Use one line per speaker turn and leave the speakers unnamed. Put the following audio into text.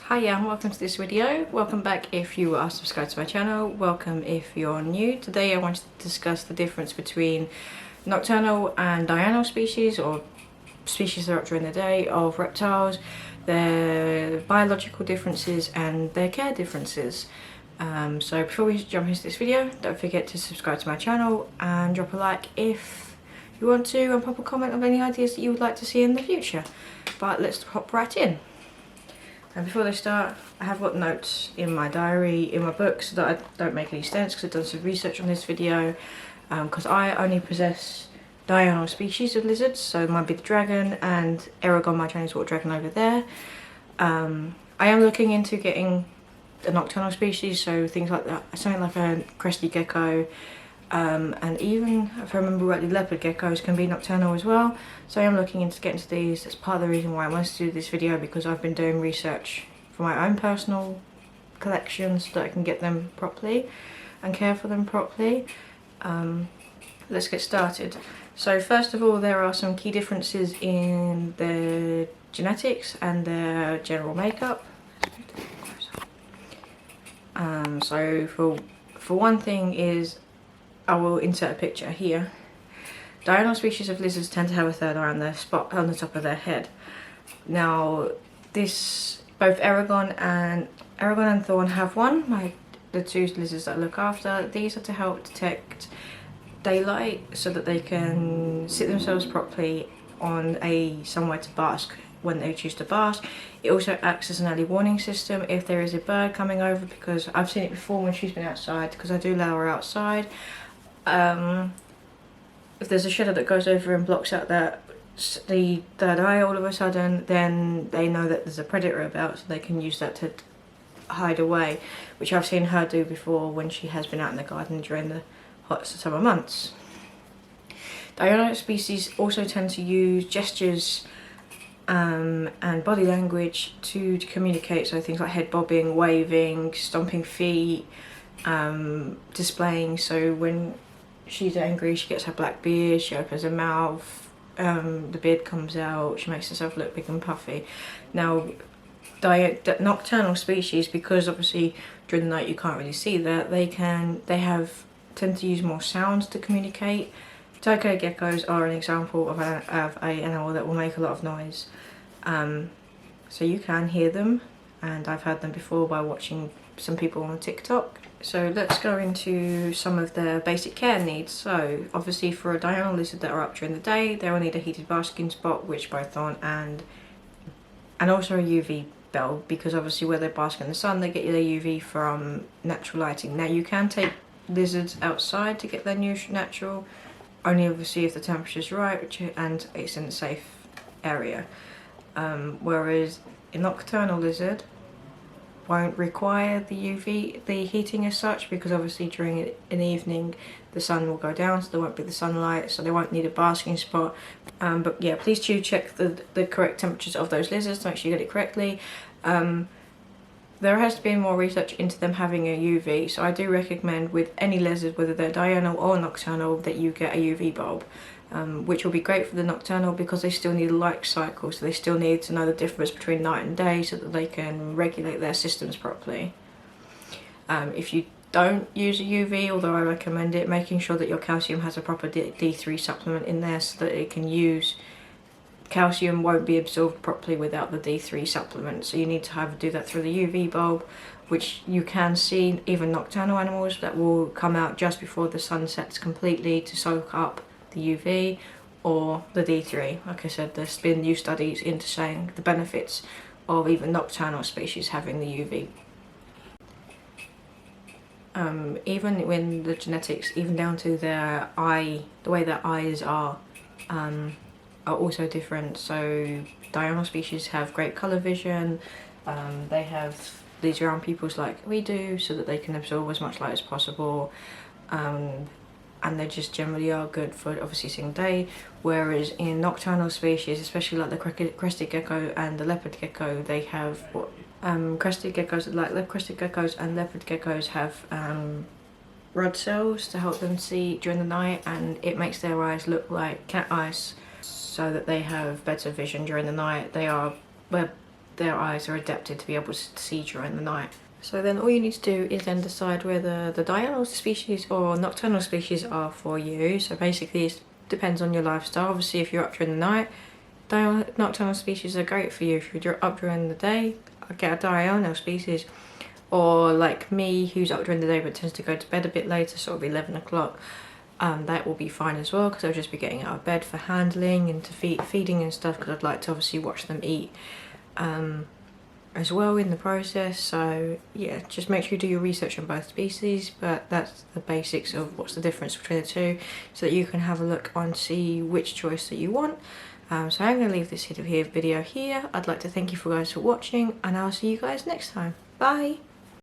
Hiya, welcome to this video. Welcome back if you are subscribed to my channel. Welcome if you're new. Today I want to discuss the difference between nocturnal and diurnal species, or species that are up during the day, of reptiles, their biological differences and their care differences. So before we jump into this video, don't forget to subscribe to my channel and drop a like if you want to, and pop a comment of any ideas that you would like to see in the future. But let's hop right in. And before they start, I have got notes in my diary, in my books, that I don't make any sense because I've done some research on this video. Because I only possess diurnal species of lizards, so it might be the dragon and Aragon, my Chinese water dragon over there. I am looking into getting the nocturnal species, so things like that, something like a crested gecko, and even, if I remember rightly, leopard geckos can be nocturnal as well. So I am looking into getting to these. That's part of the reason why I wanted to do this video, because I've been doing research for my own personal collections so that I can get them properly and care for them properly. Let's get started. So first of all, there are some key differences in their genetics and their general makeup. So for one thing is, I will insert a picture here. Diurnal species of lizards tend to have a third eye on their spot on the top of their head. Now, both Aragon and Thorn have one. The two lizards that I look after. These are to help detect daylight so that they can sit themselves properly on somewhere to bask when they choose to bask. It also acts as an early warning system if there is a bird coming over, because I've seen it before when she's been outside, because I do allow her outside. If there's a shedder that goes over and blocks out the third eye all of a sudden, then they know that there's a predator about, so they can use that to hide away, which I've seen her do before when she has been out in the garden during the hot summer months. Diurnal species also tend to use gestures and body language to communicate, so things like head bobbing, waving, stomping feet, displaying. So when she's angry, she gets her black beard, she opens her mouth, the beard comes out, she makes herself look big and puffy. Now, nocturnal species, because obviously during the night you can't really see that, they tend to use more sounds to communicate. Tokay geckos are an example of an animal that will make a lot of noise. So you can hear them, and I've heard them before by watching some people on TikTok. So let's go into some of their basic care needs. So obviously for a diurnal lizard that are up during the day, they will need a heated basking spot, which both Thorn and also a UV bulb, because obviously where they bask in the sun, they get their UV from natural lighting. Now you can take lizards outside to get their natural, only obviously if the temperature's right and it's in a safe area. Whereas a nocturnal lizard won't require the heating as such, because obviously during an evening the sun will go down, so there won't be the sunlight, so they won't need a basking spot. But yeah, please do check the correct temperatures of those lizards to make sure you get it correctly. There has to be more research into them having a UV, so I do recommend with any lizard, whether they're diurnal or nocturnal, that you get a UV bulb, which will be great for the nocturnal because they still need a light cycle, so they still need to know the difference between night and day so that they can regulate their systems properly. If you don't use a UV, although I recommend it, making sure that your calcium has a proper D3 supplement in there so that it can use. Calcium won't be absorbed properly without the D3 supplement, so you need to do that through the UV bulb, which you can see even nocturnal animals that will come out just before the sun sets completely to soak up the UV or the D3. Like I said, there's been new studies into saying the benefits of even nocturnal species having the UV. Even when the genetics, even down to their eye, the way their eyes are also different. So diurnal species have great colour vision. They have these round pupils like we do, so that they can absorb as much light as possible. And they just generally are good for obviously seeing day. Whereas in nocturnal species, especially like the crested gecko and the leopard gecko, they have crested geckos, like crested geckos and leopard geckos have rod cells to help them see during the night, and it makes their eyes look like cat eyes, so that they have better vision during the night. Where their eyes are adapted to be able to see during the night. So then all you need to do is then decide whether the diurnal species or nocturnal species are for you. So basically it depends on your lifestyle. Obviously if you're up during the night, nocturnal species are great for you. If you're up during the day, I'll get a diurnal species. Or like me, who's up during the day but tends to go to bed a bit later, sort of 11 o'clock, that will be fine as well, because I'll just be getting out of bed for handling and to feeding and stuff, because I'd like to obviously watch them eat as well in the process. So yeah, just make sure you do your research on both species, but that's the basics of what's the difference between the two, so that you can have a look and see which choice that you want. So I'm going to leave this video here. I'd like to thank you guys for watching, and I'll see you guys next time. Bye!